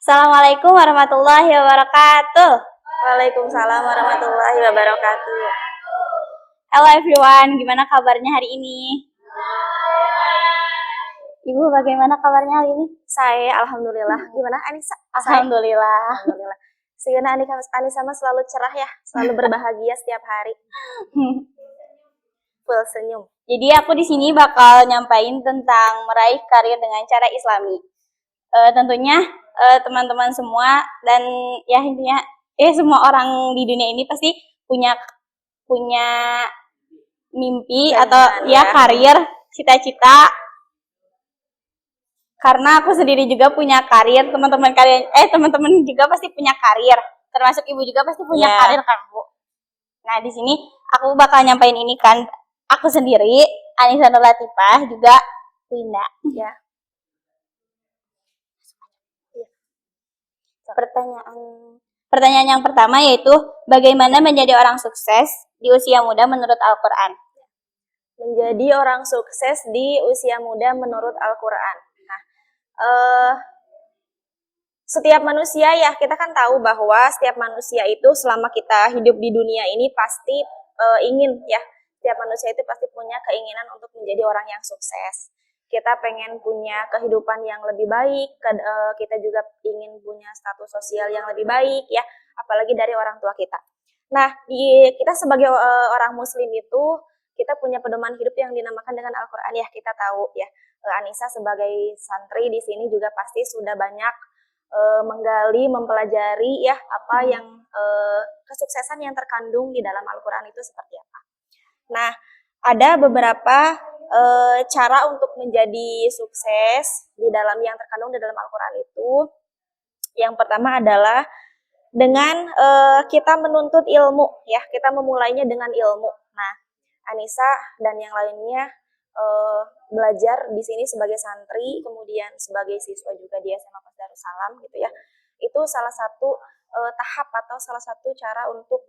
Assalamualaikum warahmatullahi wabarakatuh. Waalaikumsalam warahmatullahi wabarakatuh. Hello everyone, gimana kabarnya hari ini? Ibu bagaimana kabarnya hari ini? Saya alhamdulillah. Gimana Anissa? Alhamdulillah. Alhamdulillah. Sigana Anissa mah selalu cerah ya, selalu berbahagia setiap hari. Full senyum. Jadi aku di sini bakal nyampain tentang meraih karir dengan cara Islami. Tentunya teman-teman semua dan ya intinya semua orang di dunia ini pasti punya mimpi atau ya karir, cita-cita. Karena aku sendiri juga punya karir, teman-teman juga pasti punya karir, termasuk ibu juga pasti punya karir kan Bu. Nah di sini aku bakal nyampain ini kan, aku sendiri Anissa Nur Latifah juga Winda. Ya. Pertanyaan yang pertama yaitu bagaimana menjadi orang sukses di usia muda menurut Al-Quran? Menjadi orang sukses di usia muda menurut Al-Quran. Nah, setiap manusia ya, kita kan tahu bahwa setiap manusia itu selama kita hidup di dunia ini pasti ingin ya, setiap manusia itu pasti punya keinginan untuk menjadi orang yang sukses. Kita pengen punya kehidupan yang lebih baik, kita juga ingin punya status sosial yang lebih baik ya, apalagi dari orang tua kita. Nah, kita sebagai orang muslim itu, kita punya pedoman hidup yang dinamakan dengan Al-Quran ya, kita tahu ya. Anissa sebagai santri di sini juga pasti sudah banyak menggali, mempelajari ya apa yang kesuksesan yang terkandung di dalam Al-Quran itu seperti apa. Nah, ada beberapa cara untuk menjadi sukses di dalam yang terkandung di dalam Al-Quran itu. Yang pertama adalah dengan kita menuntut ilmu ya, kita memulainya dengan ilmu. Nah, Anissa dan yang lainnya belajar di sini sebagai santri, kemudian sebagai siswa juga di SMA Pas Darussalam gitu ya. Itu salah satu tahap atau salah satu cara untuk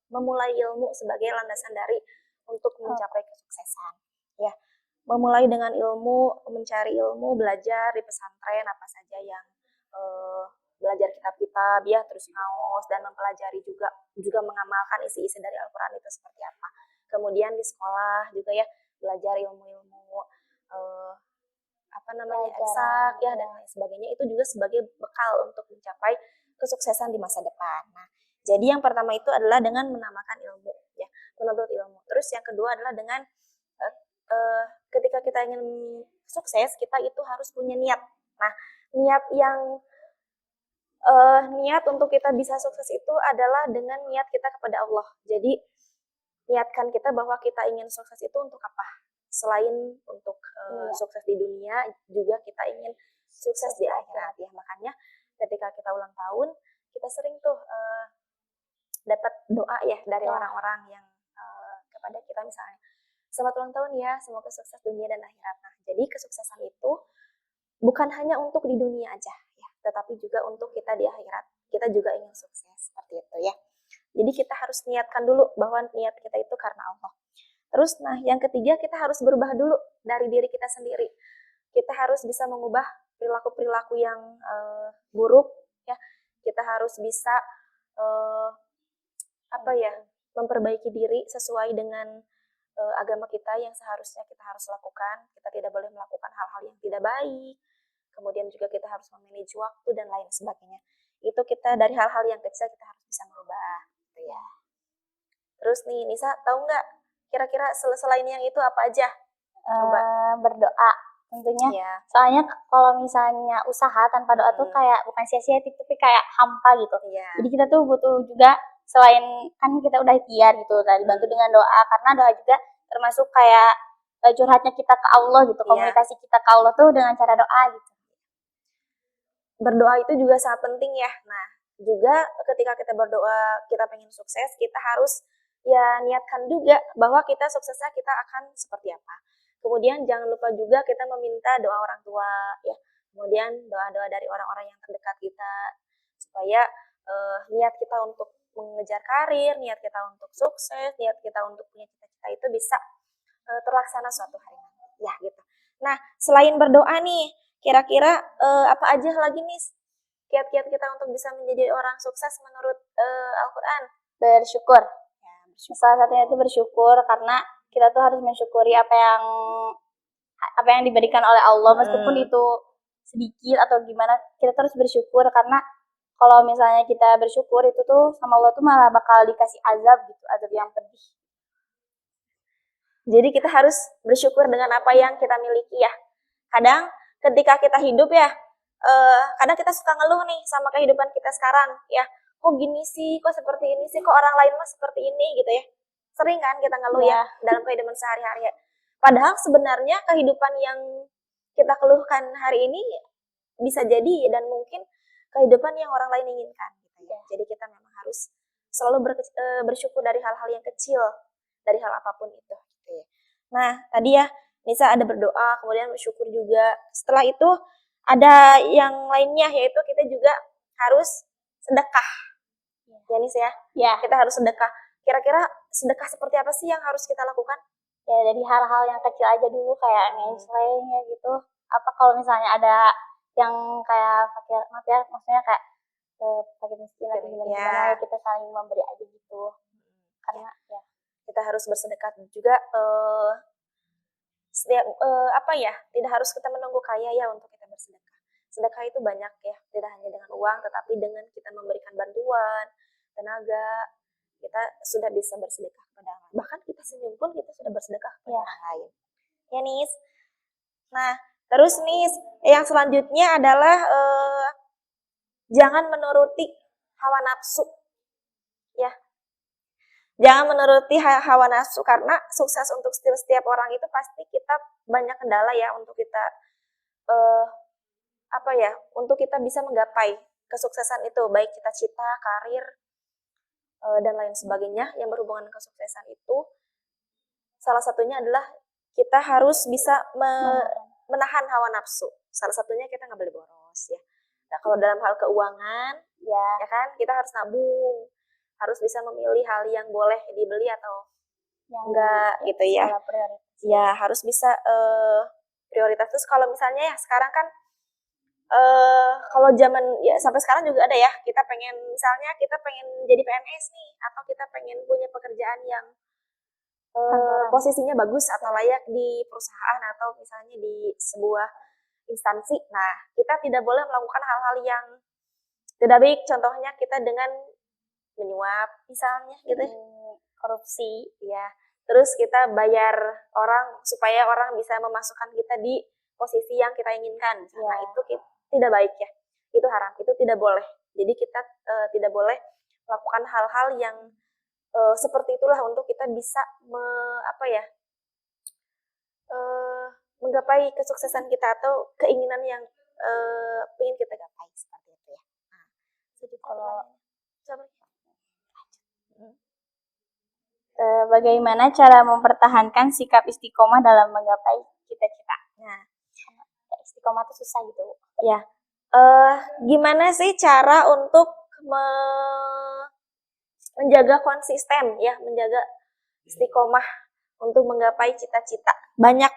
memulai ilmu sebagai landasan dari untuk mencapai kesuksesan. Ya, memulai dengan ilmu, mencari ilmu, belajar di pesantren apa saja yang belajar kitab-kitab ya, terus ngaos dan mempelajari juga mengamalkan isi-isi dari Al-Quran itu seperti apa. Kemudian di sekolah juga ya, belajar ilmu-ilmu eksak ya dan lain sebagainya, itu juga sebagai bekal untuk mencapai kesuksesan di masa depan. Nah, jadi yang pertama itu adalah dengan menambahkan ilmu ya, menuntut ilmu. Terus yang kedua adalah dengan ketika kita ingin sukses, kita itu harus punya niat. Nah, niat untuk kita bisa sukses itu adalah dengan niat kita kepada Allah. Jadi niatkan kita bahwa kita ingin sukses itu untuk apa? Selain untuk sukses di dunia, juga kita ingin sukses di akhirat ya. Makanya ketika kita ulang tahun, kita sering tuh dapat doa ya dari orang-orang yang kepada kita, misalnya selamat ulang tahun ya, semoga sukses dunia dan akhirat. Nah, jadi kesuksesan itu bukan hanya untuk di dunia aja ya, tetapi juga untuk kita di akhirat. Kita juga ingin sukses seperti itu ya. Jadi kita harus niatkan dulu bahwa niat kita itu karena Allah. Terus nah yang ketiga, kita harus berubah dulu dari diri kita sendiri. Kita harus bisa mengubah perilaku-perilaku yang buruk ya. Kita harus bisa memperbaiki diri sesuai dengan agama kita yang seharusnya kita harus lakukan. Kita tidak boleh melakukan hal-hal yang tidak baik. Kemudian juga kita harus memanage waktu dan lain sebagainya. Itu kita dari hal-hal yang kecil kita harus bisa merubah gitu ya. Terus nih Nisa, tahu nggak kira-kira selain yang itu apa aja? Coba berdoa tentunya ya. Soalnya kalau misalnya usaha tanpa doa tuh kayak bukan sia-sia tapi kayak hampa gitu ya. Jadi kita tuh butuh juga, selain kan kita udah ikhtiar gitu, dibantu dengan doa, karena doa juga termasuk kayak curhatnya kita ke Allah gitu, komunikasi kita ke Allah tuh dengan cara doa gitu. Berdoa itu juga sangat penting ya. Nah, juga ketika kita berdoa, kita pengen sukses, kita harus ya niatkan juga bahwa kita suksesnya kita akan seperti apa. Kemudian jangan lupa juga kita meminta doa orang tua ya. Kemudian doa-doa dari orang-orang yang terdekat kita, supaya niat kita untuk mengejar karir, niat kita untuk sukses, niat kita untuk punya cita-cita itu bisa terlaksana suatu hari nanti ya gitu. Nah, selain berdoa nih, kira-kira apa aja lagi nih kiat-kiat kita untuk bisa menjadi orang sukses menurut Al-Quran? Bersyukur. Ya, Salah satunya itu bersyukur, karena kita tuh harus mensyukuri apa yang diberikan oleh Allah, meskipun itu sedikit atau gimana, kita terus bersyukur, karena kalau misalnya kita bersyukur itu tuh sama Allah tuh malah bakal dikasih azab gitu, azab yang pedih. Jadi kita harus bersyukur dengan apa yang kita miliki ya. Kadang ketika kita hidup ya, kadang kita suka ngeluh nih sama kehidupan kita sekarang ya. Kok gini sih, kok seperti ini sih, kok orang lain mah seperti ini gitu ya. Sering kan kita ngeluh ya dalam kehidupan sehari-hari. Padahal sebenarnya kehidupan yang kita keluhkan hari ini bisa jadi dan mungkin kehidupan yang orang lain inginkan gitu ya. Jadi kita memang harus selalu bersyukur dari hal-hal yang kecil, dari hal apapun itu gitu ya. Nah, tadi ya Nisa ada berdoa, kemudian bersyukur juga. Setelah itu ada yang lainnya, yaitu kita juga harus sedekah. Ya Nisa ya? Ya. Kita harus sedekah. Kira-kira sedekah seperti apa sih yang harus kita lakukan? Ya dari hal-hal yang kecil aja dulu, kayak ngeslengnya gitu. Apa kalau misalnya ada yang kayak fakir, maaf ya, maksudnya kayak fakir miskin atau gimana, ya kita saling memberi aja gitu. Karena ya kita harus bersedekah juga. Tidak harus kita menunggu kaya ya untuk kita bersedekah. Sedekah itu banyak ya, tidak hanya dengan uang, tetapi dengan kita memberikan bantuan, tenaga, kita sudah bisa bersedekah kepada orang lain. Bahkan kita senyum pun kita sudah bersedekah kepada orang lain. Ya Nis. Nah, terus Nis, yang selanjutnya adalah jangan menuruti hawa nafsu. Ya. Jangan menuruti hawa nafsu, karena sukses untuk setiap orang itu pasti kita banyak kendala ya untuk kita untuk kita bisa menggapai kesuksesan itu, baik cita-cita, karir, dan lain sebagainya yang berhubungan dengan kesuksesan itu. Salah satunya adalah kita harus bisa menahan hawa nafsu. Salah satunya kita nggak boleh boros ya. Nah, kalau dalam hal keuangan ya kan kita harus nabung, harus bisa memilih hal yang boleh dibeli atau yang enggak gitu ya. Ya harus bisa prioritas. Terus kalau misalnya ya sekarang kan kalau zaman ya sampai sekarang juga ada ya, kita pengen jadi PNS nih, atau kita pengen punya pekerjaan yang posisinya bagus atau layak di perusahaan atau misalnya di sebuah instansi. Nah, kita tidak boleh melakukan hal-hal yang tidak baik. Contohnya kita dengan menyuap misalnya gitu, korupsi ya. Terus kita bayar orang supaya orang bisa memasukkan kita di posisi yang kita inginkan. Nah, itu tidak baik ya. Itu haram, itu tidak boleh. Jadi kita tidak boleh melakukan hal-hal yang seperti itulah untuk kita bisa menggapai kesuksesan kita atau keinginan yang ingin kita gapai seperti itu ya. Nah, jadi kalau bagaimana cara mempertahankan sikap istiqomah dalam menggapai cita-cita? Nah, istiqomah itu susah gitu. Ya, gimana sih cara untuk menjaga konsisten ya, menjaga istiqomah untuk menggapai cita-cita? Banyak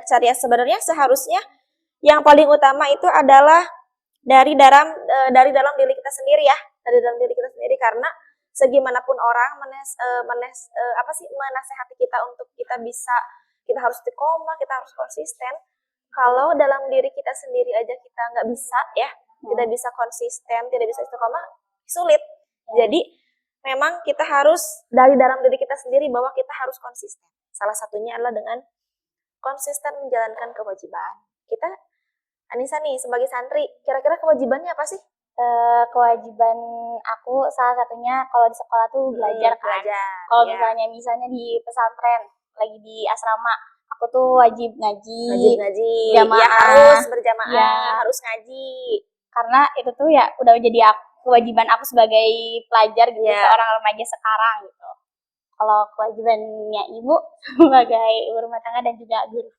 cara ya. Sebenarnya seharusnya yang paling utama itu adalah dari dalam diri kita sendiri ya, dari dalam diri kita sendiri, karena segimanapun orang menasehati kita untuk kita harus istiqomah, kita harus konsisten. Kalau dalam diri kita sendiri aja kita nggak bisa ya, tidak bisa konsisten, tidak bisa istiqomah, sulit. Jadi memang kita harus dari dalam diri kita sendiri bahwa kita harus konsisten. Salah satunya adalah dengan konsisten menjalankan kewajiban. Kita, Anissa nih sebagai santri, kira-kira kewajibannya apa sih? Kewajiban aku salah satunya kalau di sekolah tuh belajar kan. Kalau misalnya di pesantren, lagi di asrama, aku tuh wajib ngaji jamaah, ya harus berjamaah, harus ngaji. Karena itu tuh ya udah jadi kewajiban aku sebagai pelajar gitu, seorang remaja sekarang gitu. Kalau kewajibannya ibu sebagai ibu rumah tangga dan juga guru.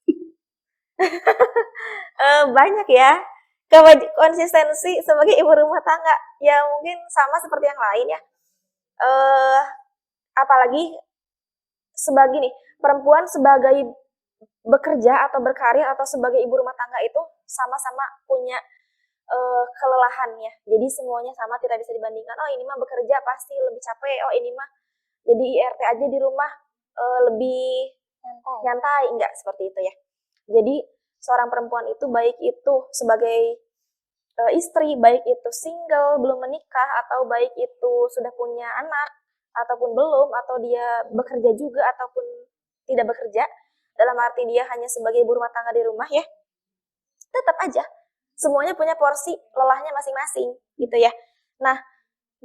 Banyak ya. Konsistensi sebagai ibu rumah tangga ya mungkin sama seperti yang lain ya. Apalagi sebagai perempuan sebagai bekerja atau berkarir atau sebagai ibu rumah tangga itu sama-sama punya kelelahan ya. Jadi semuanya sama, tidak bisa dibandingkan. Oh ini mah bekerja pasti lebih capek. Oh ini mah jadi IRT aja di rumah lebih nyantai. Enggak seperti itu ya. Jadi seorang perempuan itu baik itu sebagai istri, baik itu single, belum menikah, atau baik itu sudah punya anak, ataupun belum, atau dia bekerja juga, ataupun tidak bekerja, dalam arti dia hanya sebagai ibu rumah tangga di rumah ya, tetap aja semuanya punya porsi lelahnya masing-masing gitu ya. Nah,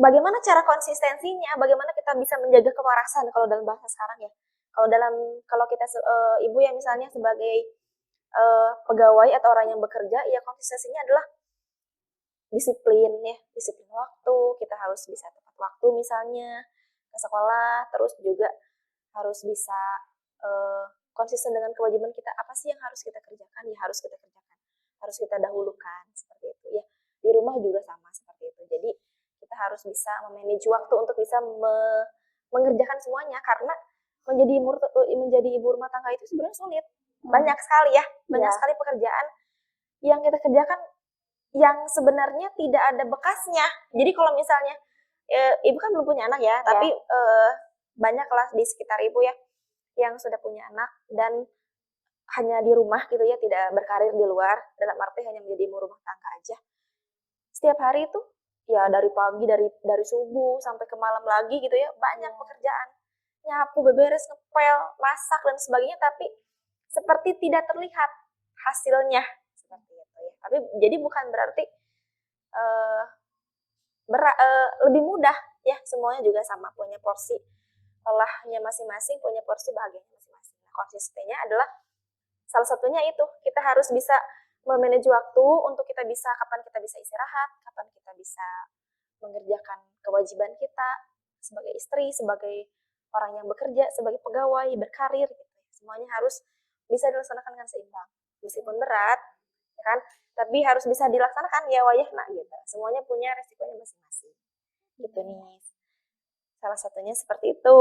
bagaimana cara konsistensinya? Bagaimana kita bisa menjaga kewarasan kalau dalam bahasa sekarang ya? Kalau kita ibu yang misalnya sebagai pegawai atau orang yang bekerja, ya konsistensinya adalah disiplin ya, disiplin waktu. Kita harus bisa tepat waktu misalnya ke sekolah, terus juga harus bisa konsisten dengan kewajiban kita. Apa sih yang harus kita kerjakan? Ya harus kita kerjakan, harus kita dahulukan seperti itu ya. Di rumah juga sama seperti itu. Jadi kita harus bisa memanage waktu untuk bisa mengerjakan semuanya, karena menjadi ibu rumah tangga itu sebenarnya sulit. Banyak sekali ya, banyak sekali pekerjaan yang kita kerjakan yang sebenarnya tidak ada bekasnya. Jadi kalau misalnya ibu kan belum punya anak ya, tapi banyaklah di sekitar ibu ya yang sudah punya anak dan hanya di rumah gitu ya, tidak berkarir di luar, dalam arti hanya menjadi ibu rumah tangga aja. Setiap hari itu ya dari pagi, dari subuh sampai ke malam lagi gitu ya, banyak pekerjaan. Nyapu, beberes, ngepel, masak dan sebagainya, tapi seperti tidak terlihat hasilnya seperti itu ya. Tapi jadi bukan berarti lebih mudah ya, semuanya juga sama, punya porsi lelahnya masing-masing, punya porsi bahagianya masing-masing. Nah, konsistennya adalah salah satunya itu, kita harus bisa memanage waktu untuk kita bisa, kapan kita bisa istirahat, kapan kita bisa mengerjakan kewajiban kita sebagai istri, sebagai orang yang bekerja, sebagai pegawai, berkarir gitu. Semuanya harus bisa dilaksanakan dengan seimbang. Meskipun berat, ya kan? Tapi harus bisa dilaksanakan ya wayahna gitu. Semuanya punya resikonya masing-masing. Gitu nih. Salah satunya seperti itu.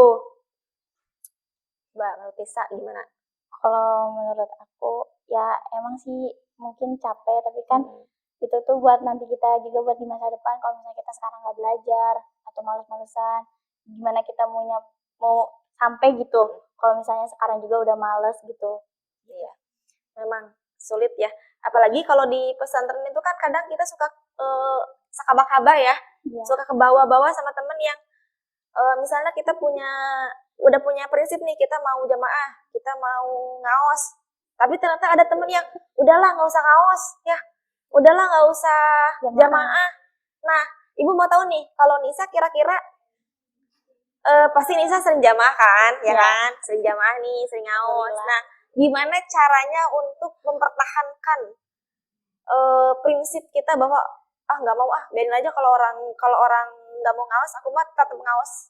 Mbak, menurut Tisa gimana? Kalau menurut aku ya emang sih mungkin capek, tapi kan itu tuh buat nanti kita juga buat di masa depan. Kalau misalnya kita sekarang nggak belajar atau males-malesan, gimana kita mau sampai gitu kalau misalnya sekarang juga udah males gitu. Iya, memang sulit ya. Apalagi kalau di pesantren itu kan kadang kita suka sakaba-kaba ya, suka ke bawah-bawah sama temen yang misalnya kita udah punya prinsip nih, kita mau jamaah, kita mau ngaos, tapi ternyata ada temen yang udahlah nggak usah ngaos ya, udahlah nggak usah jamaah. Nah, ibu mau tahu nih, kalau Nisa kira-kira pasti Nisa sering jamaah kan, ya kan, sering jamaah nih, sering ngaos. Nah, gimana caranya untuk mempertahankan prinsip kita bahwa nggak mau biarin aja, kalau orang nggak mau ngaos, aku mah tetap ngaos.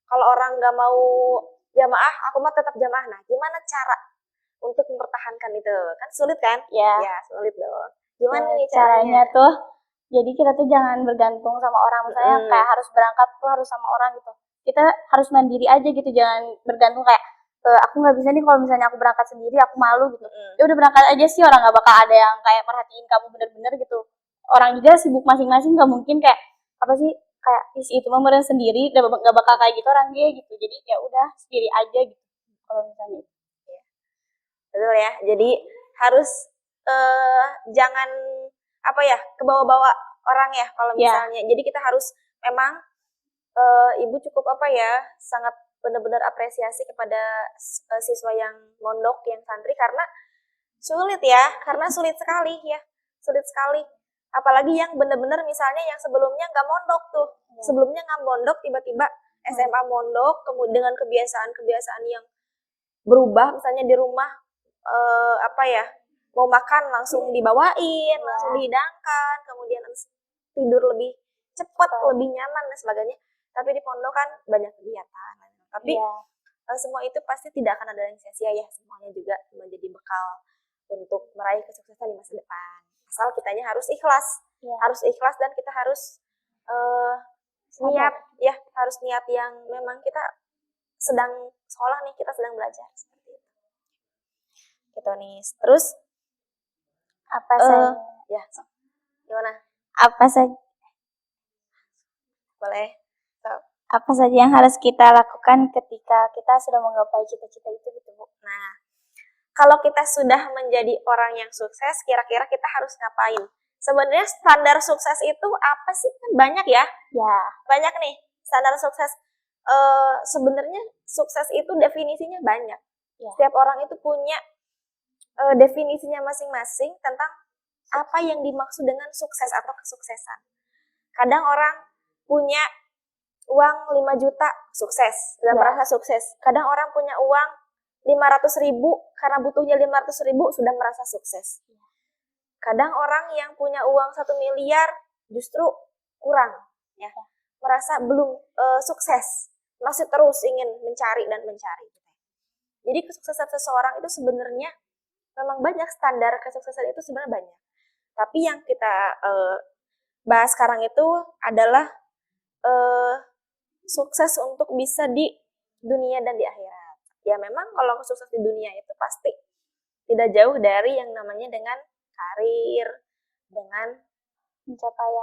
Kalau orang nggak mau jamaah, aku mah tetap jamaah. Nah, gimana cara untuk mempertahankan itu? Kan sulit kan? Ya, sulit dong. Gimana nih caranya tuh? Jadi kita tuh jangan bergantung sama orang. Misalnya kayak harus berangkat tuh harus sama orang gitu. Kita harus mandiri aja gitu, jangan bergantung kayak aku nggak bisa nih kalau misalnya aku berangkat sendiri, aku malu gitu. Ya udah berangkat aja sih, orang nggak bakal ada yang kayak merhatiin kamu bener-bener gitu. Orang juga sibuk masing-masing, nggak mungkin kayak apa sih, kayak itu mah meren sendiri, nggak bakal kayak gitu orangnya gitu. Jadi ya udah sendiri aja gitu kalau misalnya. Betul ya. Jadi harus jangan apa ya, ke bawah-bawah orang ya kalau misalnya. Jadi kita harus memang ibu cukup apa ya, sangat benar-benar apresiasi kepada siswa yang mondok, yang santri, karena sulit ya, karena sulit sekali ya, sulit sekali. Apalagi yang benar-benar misalnya yang sebelumnya nggak mondok tuh, sebelumnya nggak mondok, tiba-tiba SMA mondok, kemudian dengan kebiasaan-kebiasaan yang berubah, misalnya di rumah apa ya, mau makan langsung dibawain, langsung dihidangkan, kemudian tidur lebih cepat, lebih nyaman dan sebagainya. Tapi di pondok kan banyak kegiatan. Tapi semua itu pasti tidak akan ada yang sia-sia ya. Semuanya juga menjadi bekal untuk meraih kesuksesan di masa depan. Asal kitanya harus ikhlas. Harus ikhlas, dan kita harus niat ya, harus niat yang memang kita sedang sekolah nih, kita sedang belajar seperti itu. Gitu nih. Terus apa saya Gimana? Apa saja Boleh. apa saja yang harus kita lakukan ketika kita sudah menggapai cita-cita itu gitu, Bu? Nah, kalau kita sudah menjadi orang yang sukses, kira-kira kita harus ngapain? Sebenarnya standar sukses itu apa sih? Kan banyak ya. Ya. Banyak nih standar sukses. Sebenarnya sukses itu definisinya banyak. Ya. Setiap orang itu punya definisinya masing-masing tentang apa yang dimaksud dengan sukses atau kesuksesan. Kadang orang punya uang 5 juta, sukses, sudah merasa sukses. Kadang orang punya uang 500.000, karena butuhnya 500.000, sudah merasa sukses. Kadang orang yang punya uang 1 miliar, justru kurang, ya, merasa belum sukses, masih terus ingin mencari dan mencari. Jadi kesuksesan seseorang itu sebenarnya memang banyak, standar kesuksesan itu sebenarnya banyak. Tapi yang kita bahas sekarang itu adalah sukses untuk bisa di dunia dan di akhirat. Ya memang kalau sukses di dunia itu pasti tidak jauh dari yang namanya dengan karir, dengan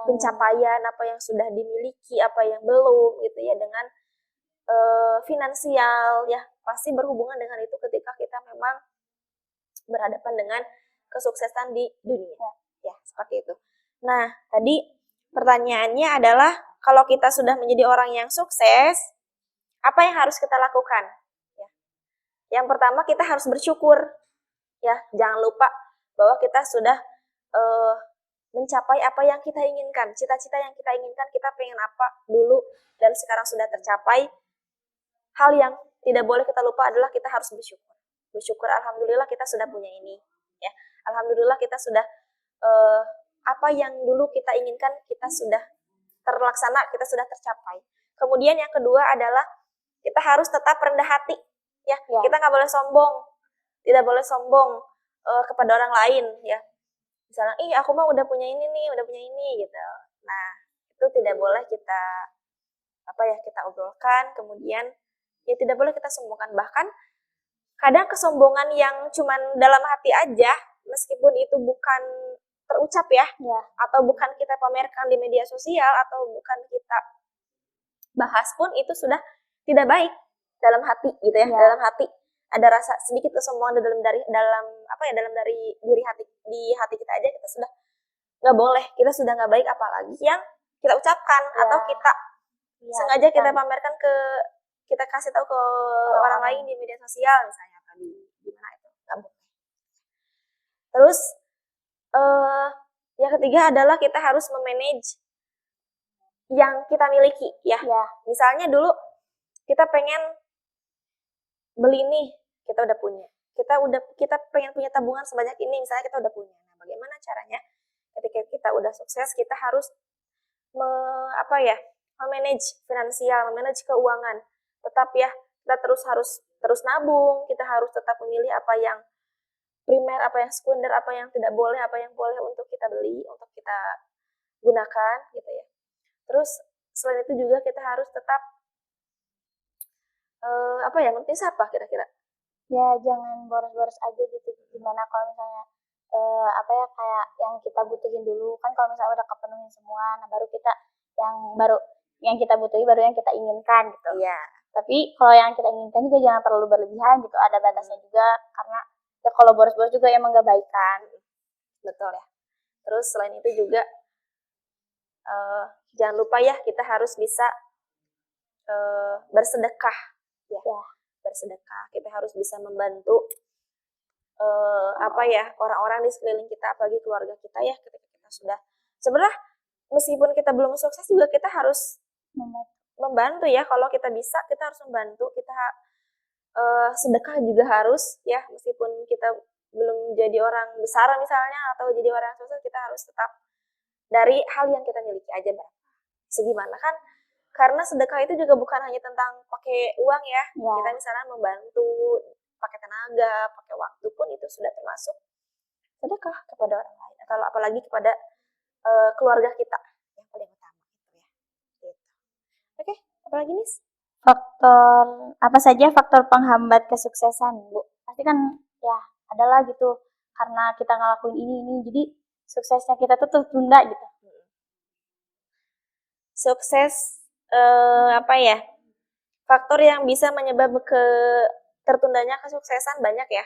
pencapaian apa yang sudah dimiliki, apa yang belum gitu ya, dengan finansial ya, pasti berhubungan dengan itu ketika kita memang berhadapan dengan kesuksesan di dunia. Ya, seperti itu. Nah, tadi pertanyaannya adalah kalau kita sudah menjadi orang yang sukses, apa yang harus kita lakukan? Ya. Yang pertama kita harus bersyukur. Ya, jangan lupa bahwa kita sudah mencapai apa yang kita inginkan, cita-cita yang kita inginkan, kita pengen apa dulu dan sekarang sudah tercapai. Hal yang tidak boleh kita lupa adalah kita harus bersyukur. Bersyukur, alhamdulillah kita sudah punya ini. Ya, alhamdulillah kita sudah apa yang dulu kita inginkan kita sudah terlaksana, kita sudah tercapai. Kemudian yang kedua adalah kita harus tetap rendah hati. Ya. Kita nggak boleh sombong, tidak boleh sombong kepada orang lain. Ya, misalnya, aku mah udah punya ini nih, udah punya ini gitu. Nah, itu tidak boleh kita kita obrolkan. Kemudian ya tidak boleh kita sombongkan. Bahkan kadang kesombongan yang cuman dalam hati aja, meskipun itu bukan terucap ya, atau bukan kita pamerkan di media sosial, atau bukan kita bahas pun, itu sudah tidak baik dalam hati gitu ya. Dalam hati ada rasa sedikit kesombongan dalam dari diri hati, di hati kita aja, kita sudah nggak boleh, kita sudah nggak baik, apalagi yang kita ucapkan atau kita sengaja kita pamerkan kita kasih tahu ke orang lain di media sosial misalnya, tadi gimana, itu nggak boleh. Terus yang ketiga adalah kita harus memanage yang kita miliki ya. Misalnya dulu kita pengen beli nih, kita udah punya. Kita pengen punya tabungan sebanyak ini, misalnya kita udah punya. Nah, bagaimana caranya ketika kita udah sukses, kita harus memanage finansial, memanage keuangan. Tetap ya, kita harus terus nabung, kita harus tetap memilih apa yang primer, apa yang sekunder, apa yang tidak boleh, apa yang boleh untuk kita beli, untuk kita gunakan gitu ya. Terus selain itu juga kita harus tetap ngerti siapa kira-kira? Ya, jangan boros-boros aja gitu. Gimana kalau misalnya kayak yang kita butuhin dulu, kan kalau misalnya udah kepenuhin semua, nah baru kita yang kita butuhi, baru yang kita inginkan gitu. Iya. Tapi kalau yang kita inginkan juga jangan terlalu berlebihan gitu, ada batasnya juga, karena ya kalau boros-boros juga emang gak baik kan. Betul ya. Terus selain itu juga jangan lupa ya, kita harus bisa bersedekah ya. Bersedekah, kita harus bisa membantu orang-orang di sekeliling kita, apalagi keluarga kita ya, ketika kita sudah, sebenarnya meskipun kita belum sukses juga kita harus membantu ya. Kalau kita bisa, kita harus membantu. Kita sedekah juga harus ya, meskipun kita belum jadi orang besar misalnya, atau jadi orang sukses, kita harus tetap dari hal yang kita miliki aja, segimana kan. Karena sedekah itu juga bukan hanya tentang pakai uang ya. Kita misalnya membantu pakai tenaga, pakai waktu pun itu sudah termasuk sedekah kepada orang lain, atau apalagi kepada keluarga kita yang paling utama gitu ya. Gitu. Oke, apalagi nih? Apa saja faktor penghambat kesuksesan, Bu? Pasti kan ya adalah gitu, karena kita ngelakuin ini, jadi suksesnya kita tuh tertunda gitu. Sukses apa ya? Faktor yang bisa menyebab tertundanya kesuksesan banyak ya.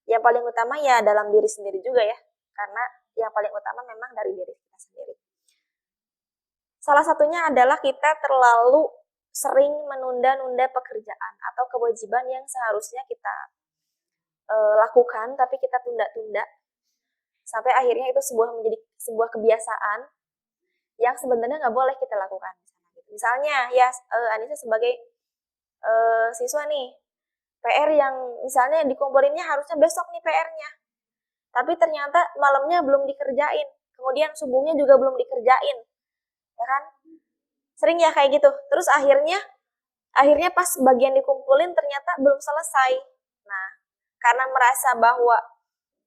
Yang paling utama ya dalam diri sendiri juga ya. Karena yang paling utama memang dari diri kita sendiri. Salah satunya adalah kita terlalu sering menunda-nunda pekerjaan atau kewajiban yang seharusnya kita lakukan tapi kita tunda-tunda sampai akhirnya itu menjadi sebuah kebiasaan yang sebenarnya nggak boleh kita lakukan. Misalnya ya Anissa sebagai siswa nih, PR yang misalnya dikumpulinnya harusnya besok nih PR-nya, tapi ternyata malamnya belum dikerjain, kemudian subuhnya juga belum dikerjain, ya kan? Sering ya kayak gitu. Terus akhirnya pas bagian dikumpulin ternyata belum selesai. Nah, karena merasa bahwa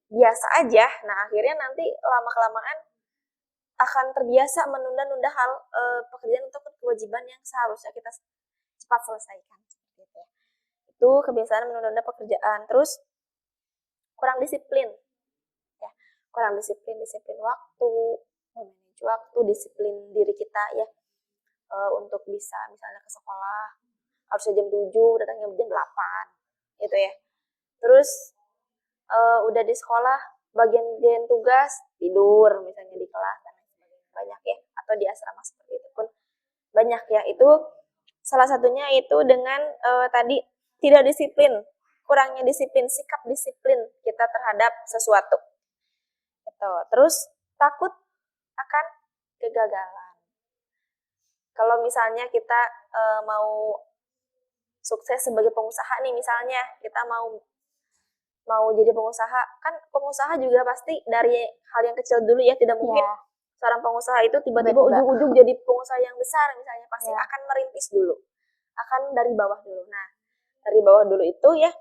biasa aja, nah akhirnya nanti lama-kelamaan akan terbiasa menunda-nunda hal pekerjaan atau kewajiban yang seharusnya kita cepat selesaikan. Itu kebiasaan menunda-nunda pekerjaan. Terus kurang disiplin, ya, kurang disiplin waktu, memanage waktu, disiplin diri kita ya, untuk bisa misalnya ke sekolah harusnya jam 7, datangnya jam 8, gitu ya. Terus udah di sekolah bagian tugas tidur misalnya di kelas dan lain sebagainya, banyak ya, atau di asrama seperti itu pun banyak ya. Itu salah satunya itu dengan tadi tidak disiplin, kurangnya disiplin, sikap disiplin kita terhadap sesuatu gitu. Terus takut akan kegagalan. Kalau misalnya kita mau sukses sebagai pengusaha nih, misalnya kita mau jadi pengusaha, kan pengusaha juga pasti dari hal yang kecil dulu ya, tidak mungkin seorang pengusaha itu tiba-tiba ujung-ujung jadi pengusaha yang besar misalnya, pasti akan merintis dulu, akan dari bawah dulu. Nah, dari bawah dulu itu ya,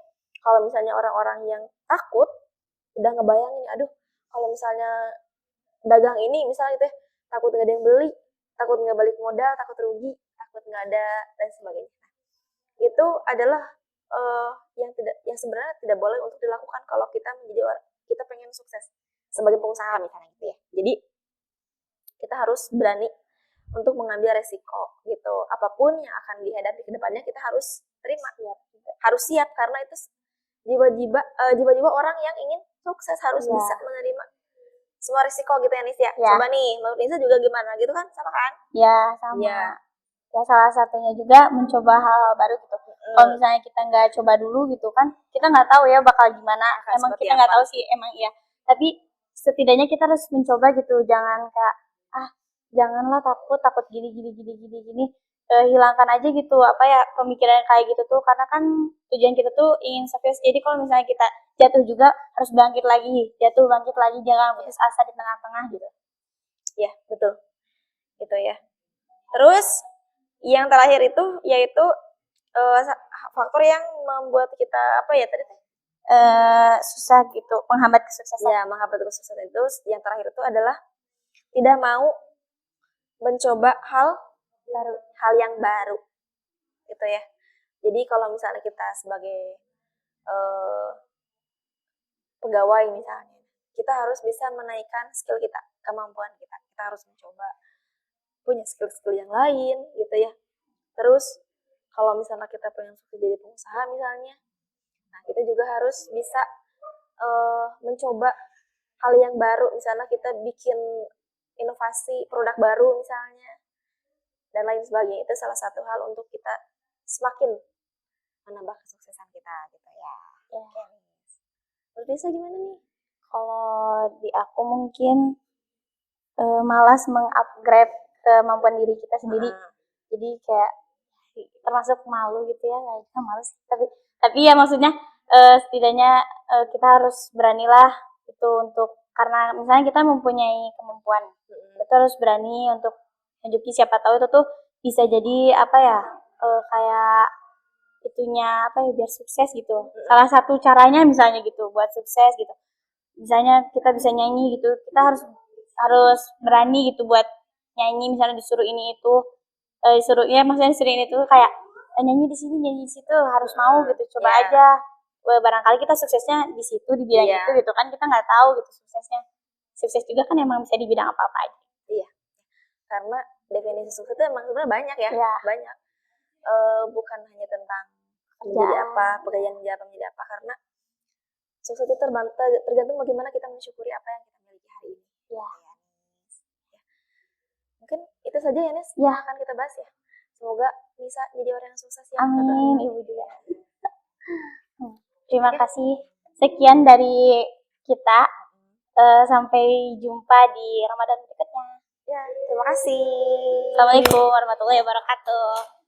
kalau misalnya orang-orang yang takut, udah ngebayangin, aduh kalau misalnya dagang ini misalnya gitu ya, takut nggak ada yang beli, takut nggak balik modal, takut rugi, takut nggak ada dan sebagainya. Nah, itu adalah yang sebenarnya tidak boleh untuk dilakukan kalau kita pengen sukses sebagai pengusaha misalnya gitu ya. Jadi kita harus berani untuk mengambil resiko gitu. Apapun yang akan dihadapi ke depannya kita harus terima, harus siap, karena itu jiwa-jiwa orang yang ingin sukses harus bisa menerima semua risiko gitu ya Nis ya. Coba nih, menurut Nisa juga gimana gitu kan, sama kan? Ya, sama. Ya salah satunya juga mencoba hal baru gitu. Kalau misalnya kita nggak coba dulu gitu kan, kita nggak tahu ya bakal gimana. Emang kita nggak tahu sih, emang iya. Tapi setidaknya kita harus mencoba gitu. Jangan kayak janganlah takut gini. Hilangkan aja gitu apa ya pemikiran kayak gitu tuh, karena kan tujuan kita tuh ingin sukses. Jadi kalau misalnya kita jatuh juga harus bangkit lagi, jangan putus asa di tengah-tengah gitu. Ya betul, gitu ya. Terus yang terakhir itu yaitu faktor yang membuat kita apa ya tadi susah gitu, menghambat kesuksesan. Ya, menghambat kesuksesan itu yang terakhir itu adalah tidak mau mencoba hal yang baru gitu ya. Jadi kalau misalnya kita sebagai pegawai misalnya, kita harus bisa menaikkan skill kita, kemampuan kita. Kita harus mencoba punya skill-skill yang lain gitu ya. Terus kalau misalnya kita pengen sukses jadi pengusaha misalnya, nah kita juga harus bisa mencoba hal yang baru. Misalnya kita bikin inovasi produk baru misalnya, dan lain sebagainya. Itu salah satu hal untuk kita semakin menambah kesuksesan kita gitu ya. Oke. Menurut Lisa gimana nih? Kalau di aku mungkin malas mengupgrade kemampuan diri kita sendiri. Jadi kayak termasuk malu gitu ya, kayaknya malu sih. Tapi ya maksudnya setidaknya kita harus beranilah itu untuk, karena misalnya kita mempunyai kemampuan, kita harus berani untuk tunjukin, siapa tahu itu tuh bisa jadi apa ya kayak itunya apa ya, biar sukses gitu. Salah satu caranya misalnya gitu buat sukses gitu. Misalnya kita bisa nyanyi gitu, kita harus berani gitu buat nyanyi, misalnya disuruh ini itu maksudnya disuruh ini tuh kayak nyanyi di sini, nyanyi di situ, harus mau gitu, coba aja. Barangkali kita suksesnya di situ, di bidang itu gitu kan, kita nggak tahu gitu suksesnya. sukses juga kan emang bisa di bidang apa-apa aja. Iya, karena definisi sukses itu emang sebenarnya banyak ya, banyak. Bukan hanya tentang menjadi apa, pekerjaan menjadi apa, karena sukses itu tergantung bagaimana kita mensyukuri apa yang kita miliki hari ini. Ya. Mungkin itu saja ya Nis, yang akan kita bahas ya. Semoga bisa jadi orang yang sukses ya. Amin, Ibu juga. Terima kasih. Sekian dari kita. Sampai jumpa di Ramadan berikutnya. Ya, terima kasih. Assalamualaikum warahmatullahi wabarakatuh.